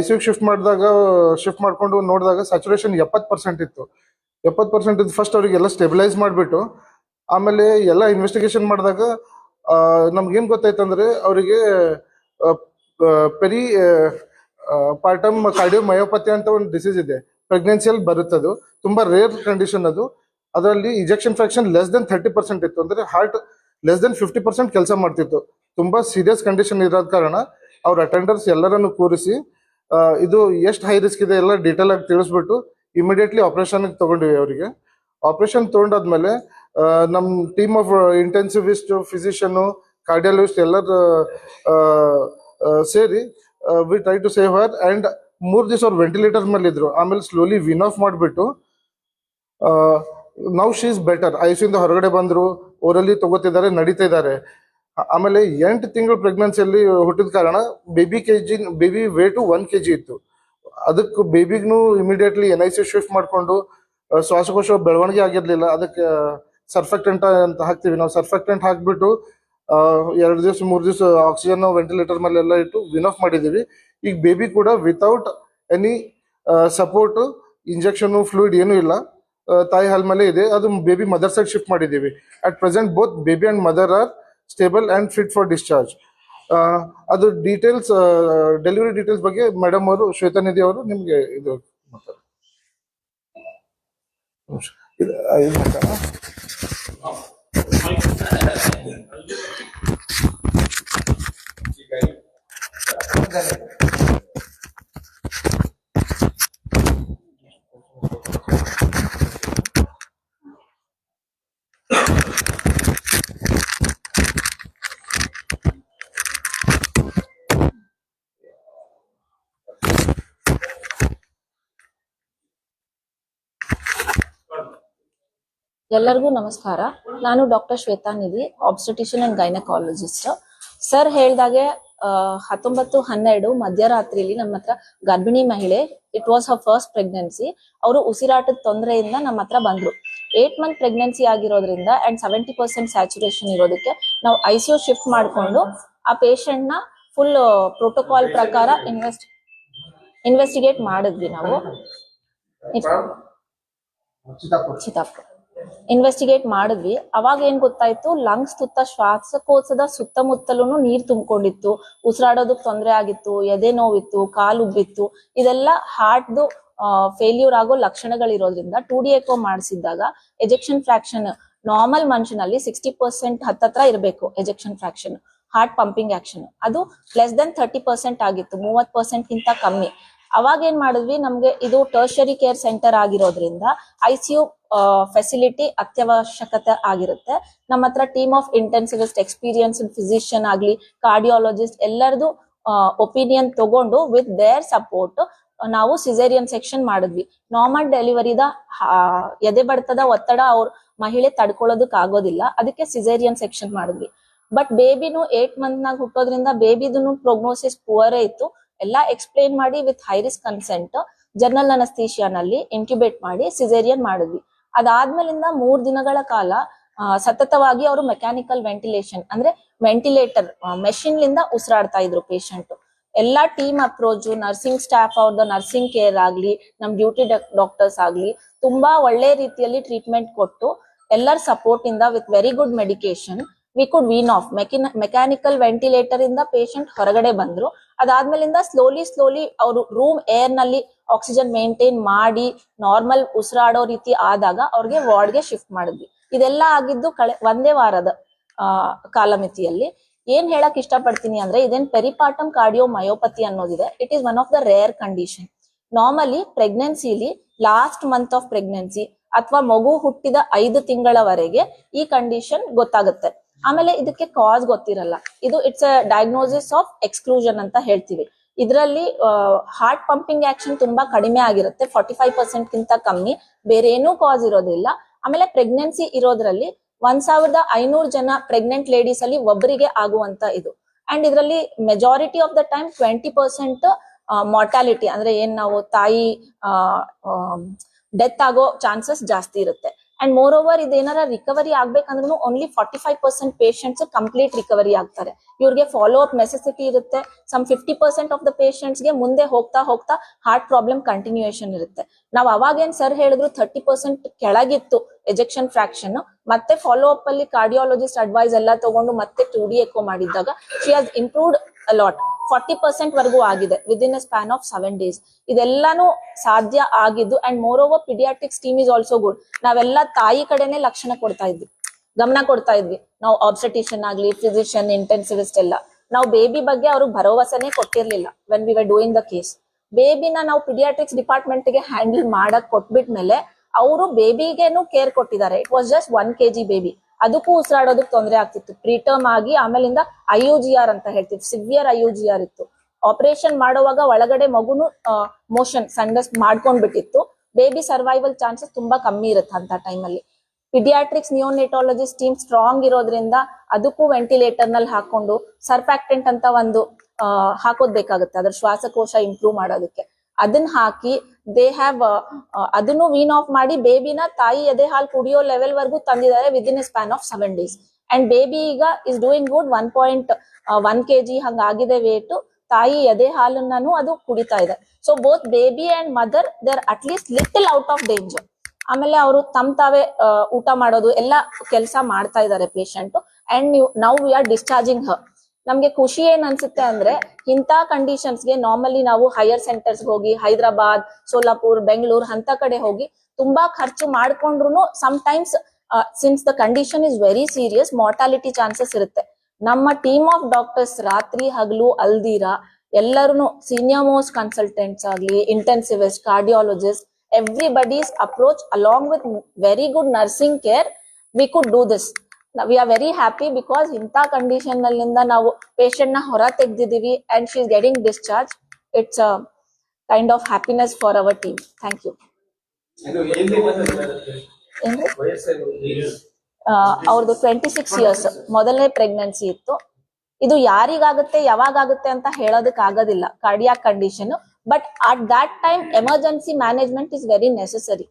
ICU shift ಮಾಡ್ಕೊಂಡು ನೋಡಿದಾಗ saturation 70% ಇತ್ತು. 70% ಇದ್ದು ಫಸ್ಟ್ ಅವರಿಗೆಲ್ಲ ಸ್ಟೆಬಿಲೈಸ್ ಮಾಡಿಬಿಟ್ಟು ಆಮೇಲೆ ಎಲ್ಲ ಇನ್ವೆಸ್ಟಿಗೇಷನ್ ಮಾಡಿದಾಗ ನಮ್ಗೇನು ಗೊತ್ತಾಯ್ತಂದ್ರೆ ಅವರಿಗೆ ಪೆರಿ ಪಾರ್ಟಮ್ ಕಾರ್ಡಿಯೋಮಯೋಪತಿ ಅಂತ ಒಂದು ಡಿಸೀಸ್ ಇದೆ, ಪ್ರೆಗ್ನೆನ್ಸಿಯಲ್ಲಿ ಬರುತ್ತದು, ತುಂಬಾ ರೇರ್ ಕಂಡೀಷನ್ ಅದು. ಅದರಲ್ಲಿ ಇಜೆಕ್ಷನ್ ಫ್ರಾಕ್ಷನ್ ಲೆಸ್ ದೆನ್ 30% ಇತ್ತು, ಅಂದ್ರೆ ಹಾರ್ಟ್ ಲೆಸ್ ದೆನ್ 50% ಕೆಲಸ ಮಾಡ್ತಿತ್ತು. ತುಂಬಾ ಸೀರಿಯಸ್ ಕಂಡೀಷನ್ ಇರೋದ ಕಾರಣ ಅವ್ರ ಅಟೆಂಡರ್ಸ್ ಎಲ್ಲರನ್ನು ಕೂರಿಸಿ ಇದು ಎಷ್ಟು ಹೈ ರಿಸ್ಕ್ ಇದೆ ಎಲ್ಲ ಡೀಟೇಲ್ ಆಗಿ ತಿಳಿಸ್ಬಿಟ್ಟು ಇಮಿಡಿಯೇಟ್ಲಿ ಆಪರೇಷನ್ ತಗೊಂಡಿವಿ. ಅವರಿಗೆ ಆಪರೇಷನ್ ತಗೊಂಡಾದ್ಮೇಲೆ ನಮ್ಮ team of intensivist, physician, cardiologist ಎಲ್ಲರೂ ಸೇರಿ we try to save her. And 3 ದಿವಸ ಅವ್ರು ವೆಂಟಿಲೇಟರ್ ಮೇಲೆ ಇದ್ರು. ಆಮೇಲೆ ಸ್ಲೋಲಿ ವಿನ್ ಆಫ್ ಮಾಡಿಬಿಟ್ಟು ನೌ ಶಿ ಇಸ್ ಬೆಟರ್. ಐಸಿಯಿಂದ ಹೊರಗಡೆ ಬಂದ್ರು, ಓರಲ್ಲಿ ತಗೋತಿದ್ದಾರೆ, ನಡೀತಾ ಇದ್ದಾರೆ. ಆಮೇಲೆ 8 ತಿಂಗಳು ಪ್ರೆಗ್ನೆನ್ಸಿಯಲ್ಲಿ ಹುಟ್ಟಿದ ಕಾರಣ ಬೇಬಿ ವೇಟು 1 kg ಇತ್ತು. ಅದಕ್ಕೆ ಬೇಬಿಗೂ ಇಮಿಡಿಯೇಟ್ಲಿ NICU ಶಿಫ್ಟ್ ಮಾಡಿಕೊಂಡು ಶ್ವಾಸಕೋಶ ಬೆಳವಣಿಗೆ ಆಗಿರ್ಲಿಲ್ಲ. ಅದಕ್ಕೆ ಸರ್ಫೆಕ್ಟೆಂಟ್ ಅಂತ ಹಾಕ್ತೀವಿ ನಾವು. ಸರ್ಫೆಕ್ಟೆಂಟ್ ಹಾಕ್ಬಿಟ್ಟು 2 ದಿವಸ 3 ದಿವಸ ಆಕ್ಸಿಜನ್ ವೆಂಟಿಲೇಟರ್ ಮೇಲೆ ಎಲ್ಲ ಇಟ್ಟು ವಿನ್ ಆಫ್ ಮಾಡಿದ್ದೀವಿ. ಈಗ ಬೇಬಿ ಕೂಡ without any support, injection, fluid ಏನೂ ಇಲ್ಲ, ತಾಯಿ ಹಾಲ್ ಮೇಲೆ ಇದೆ. ಅದು ಬೇಬಿ ಮದರ್ ಸೈಡ್ ಶಿಫ್ಟ್ ಮಾಡಿದ್ದೀವಿ. At present both baby and mother R stable and fit for discharge. ಅದು ಡೀಟೇಲ್ಸ್, ಡೆಲಿವರಿ ಡೀಟೇಲ್ಸ್ ಬಗ್ಗೆ ಮೇಡಮ್ ಅವರು, ಶ್ವೇತಾನಿಧಿ ಅವರು ನಿಮ್ಗೆ ಇದು ಮಾಡ್ತಾರೆ. ಎಲ್ಲರಿಗೂ ನಮಸ್ಕಾರ. ನಾನು ಡಾಕ್ಟರ್ ಶ್ವೇತಾನಿಧಿ, ಆಬ್ಸ್ಟೆಟಿಷಿಯನ್ ಅಂಡ್ ಗೈನಕಾಲಜಿಸ್ಟ್. ಸರ್ ಹೇಳ್ದಾಗೆ 19/12 ಮಧ್ಯರಾತ್ರಿಲಿ ನಮ್ಮ ಹತ್ರ ಗರ್ಭಿಣಿ ಮಹಿಳೆ, it was her first pregnancy. ಅವರು ಉಸಿರಾಟದ ತೊಂದರೆಯಿಂದ ನಮ್ಮ ಹತ್ರ ಬಂದ್ರು. 8 ಮಂತ್ ಪ್ರೆಗ್ನೆನ್ಸಿ ಆಗಿರೋದ್ರಿಂದ ಅಂಡ್ 70% ಸ್ಯಾಚುರೇಷನ್ ಇರೋದಕ್ಕೆ ನಾವು ICU ಶಿಫ್ಟ್ ಮಾಡಿಕೊಂಡು ಆ ಪೇಷಂಟ್ ನ ಫುಲ್ ಪ್ರೋಟೋಕಾಲ್ ಪ್ರಕಾರ ಇನ್ವೆಸ್ಟಿಗೇಟ್ ಮಾಡಿದ್ವಿ. ನಾವು ಇನ್ವೆಸ್ಟಿಗೇಟ್ ಮಾಡಿದ್ವಿ. ಅವಾಗ ಏನ್ ಗೊತ್ತಾಯ್ತು, ಲಂಗ್ಸ್ ತುತ್ತ, ಶ್ವಾಸಕೋಶದ ಸುತ್ತಮುತ್ತಲೂ ನೀರ್ ತುಂಬಿಕೊಂಡಿತ್ತು, ಉಸಿರಾಡೋದಕ್ ತೊಂದರೆ ಆಗಿತ್ತು, ಎದೆ ನೋವಿತ್ತು, ಕಾಲು ಉಬ್ಬಿತ್ತು. ಇದೆಲ್ಲ ಹಾರ್ಟ್ದು ಫೇಲ್ಯೂರ್ ಆಗೋ ಲಕ್ಷಣಗಳಿರೋದ್ರಿಂದ 2D ಎಕೋ ಮಾಡಿಸಿದಾಗ ಎಜೆಕ್ಷನ್ ಫ್ರಾಕ್ಷನ್ ನಾರ್ಮಲ್ ಮನುಷ್ಯನಲ್ಲಿ 60% ಹತ್ತತ್ರ ಇರಬೇಕು. Ejection fraction, heart pumping action ಅದು ಲೆಸ್ ದೆನ್ 30% ಆಗಿತ್ತು, 30% ಗಿಂತ ಕಮ್ಮಿ. ಅವಾಗ ಏನ್ ಮಾಡಿದ್ವಿ, ನಮ್ಗೆ ಇದು ಟರ್ಷರಿ ಕೇರ್ ಸೆಂಟರ್ ಆಗಿರೋದ್ರಿಂದ ICU ಫೆಸಿಲಿಟಿ ಅತ್ಯವಶ್ಯಕತೆ ಆಗಿರುತ್ತೆ. ನಮ್ಮ ಹತ್ರ team of intensivist, experience physician ಆಗ್ಲಿ, ಕಾರ್ಡಿಯಾಲಜಿಸ್ಟ್ ಎಲ್ಲರದು ಒಪಿನಿಯನ್ ತಗೊಂಡು ವಿತ್ ದೇರ್ ಸಪೋರ್ಟ್ ನಾವು ಸಿಸೇರಿಯನ್ ಸೆಕ್ಷನ್ ಮಾಡಿದ್ವಿ. ನಾರ್ಮಲ್ ಡೆಲಿವರಿದ ಎದೆ ಬಡ್ತದ ಒತ್ತಡ ಅವ್ರ ಮಹಿಳೆ ತಡ್ಕೊಳ್ಳೋದಕ್ ಆಗೋದಿಲ್ಲ, ಅದಕ್ಕೆ ಸಿಸೇರಿಯನ್ ಸೆಕ್ಷನ್ ಮಾಡಿದ್ವಿ. ಬಟ್ ಬೇಬಿನು 8 ಮಂತ್ ನಾಗ ಹುಟ್ಟೋದ್ರಿಂದ ಬೇಬಿದು ಪ್ರೋಗ್ನೋಸಿಸ್ ಪುವರೇ ಇತ್ತು. ಎಲ್ಲ ಎಕ್ಸ್ಪ್ಲೇನ್ ಮಾಡಿ with high risk consent general ಅನಸ್ಥೀಶಿಯಾನಲ್ಲಿ ಇಂಕ್ಯುಬೇಟ್ ಮಾಡಿ ಸಿಸೇರಿಯನ್ ಮಾಡಿದ್ವಿ. ಅದಾದ್ಮೇಲಿಂದ 3 ದಿನಗಳ ಕಾಲ ಸತತವಾಗಿ ಅವರು ಮೆಕ್ಯಾನಿಕಲ್ ವೆಂಟಿಲೇಷನ್ ಅಂದ್ರೆ ವೆಂಟಿಲೇಟರ್ ಮೆಷಿನ್ ಲಿಂದ ಉಸಿರಾಡ್ತಾ ಇದ್ರು ಪೇಷಂಟ್. ಎಲ್ಲಾ ಟೀಮ್ ಅಪ್ರೋಚ್, ನರ್ಸಿಂಗ್ ಸ್ಟಾಫ್ ಅವ್ರದ್ದು ನರ್ಸಿಂಗ್ ಕೇರ್ ಆಗ್ಲಿ, ನಮ್ ಡ್ಯೂಟಿ ಡಾಕ್ಟರ್ಸ್ ಆಗ್ಲಿ ತುಂಬಾ ಒಳ್ಳೆ ರೀತಿಯಲ್ಲಿ ಟ್ರೀಟ್ಮೆಂಟ್ ಕೊಟ್ಟು ಎಲ್ಲರ ಸಪೋರ್ಟ್ ಇಂದ with very good medication we could wean off. Mechanical ventilator ಇಂದ ಪೇಷಂಟ್ ಹೊರಗಡೆ ಬಂದ್ರು. ಅದಾದ್ಮೇಲಿಂದ ಸ್ಲೋಲಿ ಅವರು ರೂಮ್ ಏರ್ ನಲ್ಲಿ ಆಕ್ಸಿಜನ್ ಮೇಂಟೈನ್ ಮಾಡಿ ನಾರ್ಮಲ್ ಉಸಿರಾಡೋ ರೀತಿ ಆದಾಗ ಅವ್ರಿಗೆ ವಾರ್ಡ್ಗೆ ಶಿಫ್ಟ್ ಮಾಡಿದ್ವಿ. ಇದೆಲ್ಲ ಆಗಿದ್ದು ಒಂದೇ ವಾರದ ಕಾಲಮಿತಿಯಲ್ಲಿ. ಏನ್ ಹೇಳಕ್ ಇಷ್ಟಪಡ್ತೀನಿ ಅಂದ್ರೆ, ಇದೇನ್ ಪೆರಿಪಾರ್ಟಮ್ ಕಾರ್ಡಿಯೋಮಯೋಪತಿ ಅನ್ನೋದಿದೆ. It is one of the rare condition. Normally ಪ್ರೆಗ್ನೆನ್ಸಿಲಿ ಲಾಸ್ಟ್ ಮಂತ್ ಆಫ್ ಪ್ರೆಗ್ನೆನ್ಸಿ ಅಥವಾ ಮಗು ಹುಟ್ಟಿದ 5 ತಿಂಗಳವರೆಗೆ ಈ ಕಂಡೀಷನ್ ಗೊತ್ತಾಗುತ್ತೆ. ಆಮೇಲೆ ಇದಕ್ಕೆ ಕಾಸ್ ಗೊತ್ತಿರಲ್ಲ. ಇದು it's a diagnosis of exclusion ಅಂತ ಹೇಳ್ತೀವಿ. ಇದರಲ್ಲಿ ಹಾರ್ಟ್ ಪಂಪಿಂಗ್ ಆಕ್ಷನ್ ತುಂಬಾ ಕಡಿಮೆ ಆಗಿರುತ್ತೆ, 45% ಗಿಂತ ಕಮ್ಮಿ, ಬೇರೆ ಏನೂ ಕಾಸ್ ಇರೋದಿಲ್ಲ. ಆಮೇಲೆ ಪ್ರೆಗ್ನೆನ್ಸಿ ಇರೋದ್ರಲ್ಲಿ 1500 ಜನ ಪ್ರೆಗ್ನೆಂಟ್ ಲೇಡೀಸ್ ಅಲ್ಲಿ ಒಬ್ಬರಿಗೆ ಆಗುವಂತ ಇದು. ಅಂಡ್ ಇದರಲ್ಲಿ majority of the time 20% mortality ಅಂದ್ರೆ ಏನ್ ನಾವು ತಾಯಿ ಡೆತ್ ಆಗೋ ಚಾನ್ಸಸ್ ಜಾಸ್ತಿ ಇರುತ್ತೆ. ಅಂಡ್ ಮೋರ್ ಓವರ್ ಇದೇನಾರ ರಿಕವರಿ ಆಗ್ಬೇಕಂದ್ರೂ ಓನ್ಲಿ 45% ಪೇಷಂಟ್ಸ್ ಕಂಪ್ಲೀಟ್ ರಿಕವರಿ ಆಗ್ತಾರೆ. ಇವ್ರಿಗೆ ಫಾಲೋ ಅಪ್ ನೆಸೆಸಿಟಿ ಇರುತ್ತೆ. ಸಮ್ 50% ಆಫ್ ದ ಪೇಷಂಟ್ಸ್ ಗೆ ಮುಂದೆ ಹೋಗ್ತಾ ಹೋಗ್ತಾ ಹಾರ್ಟ್ ಪ್ರಾಬ್ಲಮ್ ಕಂಟಿನ್ಯೂಯೇಷನ್ ಇರುತ್ತೆ. ನಾವ್ ಅವಾಗೇನ್ ಸರ್ ಹೇಳಿದ್ರು 30% ಕೆಳಗಿತ್ತು ಎಜೆಕ್ಷನ್ ಫ್ರಾಕ್ಷನ್. ಮತ್ತೆ ಫಾಲೋ ಅಪ್ ಅಲ್ಲಿ ಕಾರ್ಡಿಯಾಲಜಿಸ್ಟ್ ಅಡ್ವೈಸ್ ಎಲ್ಲ ತಗೊಂಡು ಮತ್ತೆ 2D ಎಕೋ ಮಾಡಿದ್ದಾಗ ಶಿ ಹ್ಯಾಸ್ ಇಂಪ್ರೂವ್ಡ್ ಅಲಾಟ್. 40% ವರೆಗೂ ಆಗಿದೆ within a span of 7 days. ಇದೆಲ್ಲಾನು ಸಾಧ್ಯ ಆಗಿದ್ದು. And moreover paediatrics team is also good. ನಾವೆಲ್ಲ ತಾಯಿ ಕಡೆನೆ ಲಕ್ಷಣ ಕೊಡ್ತಾ ಇದ್ವಿ, ಗಮನ ಕೊಡ್ತಾ ಇದ್ವಿ. ನಾವು ಆಬ್ಸ್ಟೆಟಿಷಿಯನ್ ಆಗ್ಲಿ, ಫಿಸಿಷಿಯನ್, ಇಂಟೆನ್ಸಿವಿಸ್ಟ್ ಎಲ್ಲ ನಾವು ಬೇಬಿ ಬಗ್ಗೆ ಅವ್ರಿಗೆ ಭರವಸೆನೆ ಕೊಟ್ಟಿರ್ಲಿಲ್ಲ when we were doing the case. ಬೇಬಿನ ನಾವು ಪಿಡಿಯಾಟ್ರಿಕ್ಸ್ ಡಿಪಾರ್ಟ್ಮೆಂಟ್ ಗೆ ಹ್ಯಾಂಡಲ್ ಮಾಡಕ್ ಕೊಟ್ಬಿಟ್ಮೇಲೆ ಅವರು ಬೇಬಿಗೇನು ಕೇರ್ ಕೊಟ್ಟಿದ್ದಾರೆ. It was just 1 kg baby. ಅದಕ್ಕೂ ಉಸಿರಾಡೋದಕ್ಕೆ ತೊಂದರೆ ಆಗ್ತಿತ್ತು. ಪ್ರೀಟರ್ಮ್ ಆಗಿ ಆಮೇಲಿಂದ IUGR ಅಂತ ಹೇಳ್ತಿತ್ತು, ಸಿವಿಯರ್ IUGR ಇತ್ತು. ಆಪರೇಷನ್ ಮಾಡುವಾಗ ಒಳಗಡೆ ಮಗುನು ಮೋಷನ್ ಸಣ್ಣಸ್ ಮಾಡ್ಕೊಂಡ್ಬಿಟ್ಟಿತ್ತು. ಬೇಬಿ ಸರ್ವೈವಲ್ ಚಾನ್ಸಸ್ ತುಂಬಾ ಕಮ್ಮಿ ಇರುತ್ತೆ ಅಂತ ಟೈಮಲ್ಲಿ. ಪಿಡಿಯಾಟ್ರಿಕ್ಸ್ ನಿಯೋನೆಟಾಲಜಿಸ್ಟ್ ಟೀಮ್ ಸ್ಟ್ರಾಂಗ್ ಇರೋದ್ರಿಂದ ಅದಕ್ಕೂ ವೆಂಟಿಲೇಟರ್ ನಲ್ಲಿ ಹಾಕೊಂಡು ಸರ್ಫ್ಯಾಕ್ಟೆಂಟ್ ಅಂತ ಒಂದು ಹಾಕೋದ್ ಬೇಕಾಗುತ್ತೆ ಅದ್ರ ಶ್ವಾಸಕೋಶ ಇಂಪ್ರೂವ್ ಮಾಡೋದಕ್ಕೆ. ಅದನ್ನ ಹಾಕಿ ದೇ ಹ್ಯಾವ್ ಅದನ್ನು ವೀನ್ ಆಫ್ ಮಾಡಿ ಬೇಬಿನ ತಾಯಿ ಎದೆ ಹಾಲು ಕುಡಿಯೋ ಲೆವೆಲ್ ವರ್ಗೂ ತಂದಿದ್ದಾರೆ within a span of 7 days. And baby ಈಗ ಇಸ್ ಡೂಯಿಂಗ್ ಗುಡ್. 1.1 kg ಹಂಗಾಗಿದೆ ವೇಟ್. ತಾಯಿ ಎದೆ ಹಾಲನ್ನು ಅದು ಕುಡಿತಾ ಇದೆ. So both baby and mother they are at least little out of danger. ಆಮೇಲೆ ಅವರು ತಾವೇ ಊಟ ಮಾಡೋದು ಎಲ್ಲ ಕೆಲಸ ಮಾಡ್ತಾ ಇದ್ದಾರೆ patient. And now we are discharging ಹರ್. ನಮ್ಗೆ ಖುಷಿ ಏನ್ ಅನ್ಸುತ್ತೆ ಅಂದ್ರೆ ಇಂಥ ಕಂಡೀಷನ್ಸ್ಗೆ ನಾರ್ಮಲಿ ನಾವು ಹೈಯರ್ ಸೆಂಟರ್ಸ್ ಹೋಗಿ ಹೈದರಾಬಾದ್, ಸೋಲಾಪುರ್, ಬೆಂಗಳೂರು ಅಂತ ಕಡೆ ಹೋಗಿ ತುಂಬಾ ಖರ್ಚು ಮಾಡ್ಕೊಂಡ್ರು some times since the condition is very serious mortality chances ಇರುತ್ತೆ. ನಮ್ಮ ಟೀಮ್ ಆಫ್ ಡಾಕ್ಟರ್ಸ್ ರಾತ್ರಿ ಹಗಲು ಅಲ್ದಿರಾ ಎಲ್ಲರೂ ಸೀನಿಯರ್ ಮೋಸ್ಟ್ ಕನ್ಸಲ್ಟೆಂಟ್ಸ್ ಆಗ್ಲಿ, intensivist, cardiologist, everybody's approach along with very good nursing care we could do this. We are very happy because ಇಂಥ condition ನಲ್ಲಿಂದ ನಾವು ಪೇಷಂಟ್ ನ ಹೊರ ತೆಗ್ದಿದೀವಿ and she is getting discharge. It's a kind of happiness for our team. Thank you. ಅವ್ರದ್ದು 26 years ಮೊದಲನೇ pregnancy ಇತ್ತು. ಇದು ಯಾರಿಗಾಗುತ್ತೆ ಯಾವಾಗುತ್ತೆ ಅಂತ ಹೇಳೋದಕ್ಕೆ ಆಗೋದಿಲ್ಲ, cardiac condition. But at that time emergency management is very necessary.